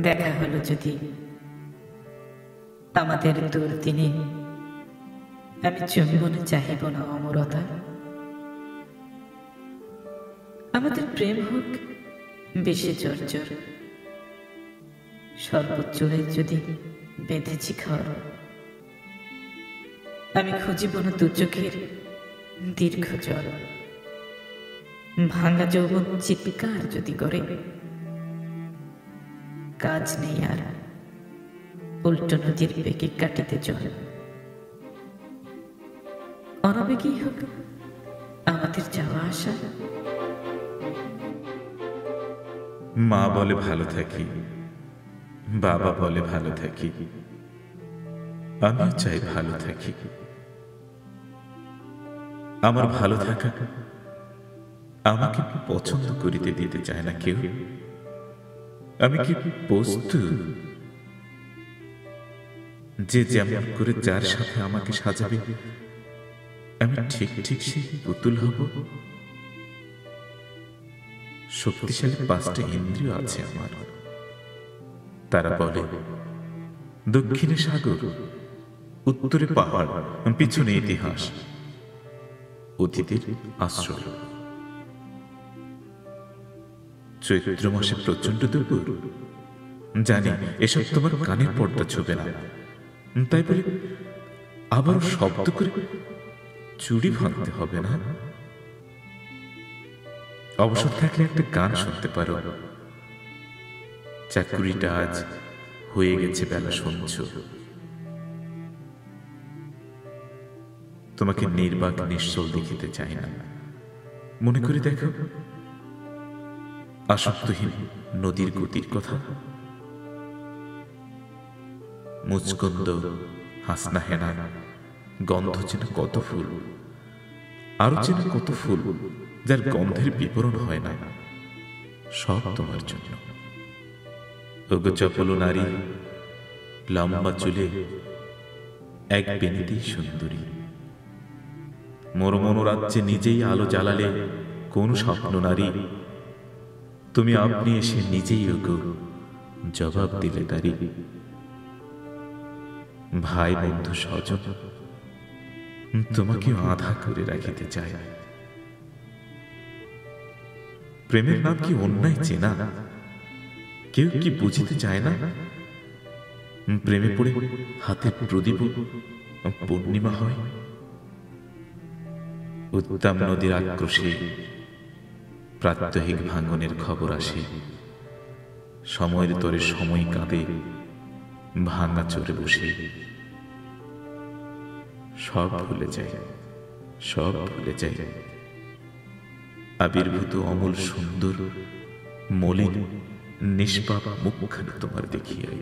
দেখা হলো যদি আমাদের দুর্দিনে, আমি চুম্বনে চাহিব না অমরতা। আমাদের প্রেম হোক বেশি জর্জর, সর্বোচ্চরে যদি বেঁধেছি ঘর। আমি খুঁজিব না দু চোখের দীর্ঘ জল, ভাঙা যৌবন চিৎকার যদি করে। কাজ নেই আর উল্টো নদীর বেগে কাটিতে জল। অনাবেগেই হোক আমাদের যাওয়া আসা। মা বলে ভালো থাকি, বাবা বলে ভালো থাকি, আমিও চাই ভালো থাকি। আমার ভালো থাকা আমাকে পছন্দ করিতে দিতে চায় না কেউ। আমি কি বস্তু যে যেমন করে যার সাথে আমাকে সাজাবে আমি ঠিক ঠিক সেই পুতুল হব? শক্তিশালী 5টা ইন্দ্রিয় আছে আমার। তারা বলে দক্ষিণে সাগর, উত্তরে পাহাড়, পিছনে ইতিহাস, অতীতের আশ্রয়। চৈত্র মাসে প্রচন্ড দুপুর, জানি এসব তোমার কানের পর্দা ছবে না, তাই বলে আবার শব্দ করে চুড়ি ভাঙতে হবে না। অবসর থাকলে একটা গান শুনতে পারো। চাকুরিটা আজ হয়ে গেছে বেলা শুনছ। তোমাকে নির্বাক নিশ্চল দেখিতে চাই না। মনে করে দেখো আসক্তহীন নদীর গতির কথা। মুচকন্দ, হাসনা হেনা, গন্ধ যেন কত ফুল, আরো যেন কত ফুল যার গন্ধের বিবরণ হয় না। সব তোমার জন্য। ওগো চপল নারী, লম্বা চুলে এক বেনিতেই সুন্দরী, মোর মনোরাজ্যে নিজেই আলো জ্বালালে কোন স্বপ্ন নারী। তুমি আপনি এসে নিজেই ওগো জবাব দিলে তারি। ভাই বন্ধু স্বজন তোমাকে আধা করে রাখিতে চায়। প্রেমের নাম কি অন্যায় চেনা? কেউ কি বুঝিতে চায় না? প্রেমে পড়ে হাতে প্রদীপ পূর্ণিমা হয়। উত্তাম নদীর আক্রোশে প্রাত্যহিক ভাঙনের খবর আসে। সময়ের তরে সময় কাঁদে ভাঙা চড়ে বসে। সব ভুলে যায়, সব ভুলে যায়। আবির্ভূত অমল সুন্দর মলিন নিষ্পাপ মুখখানি তোমার দেখিয়াই।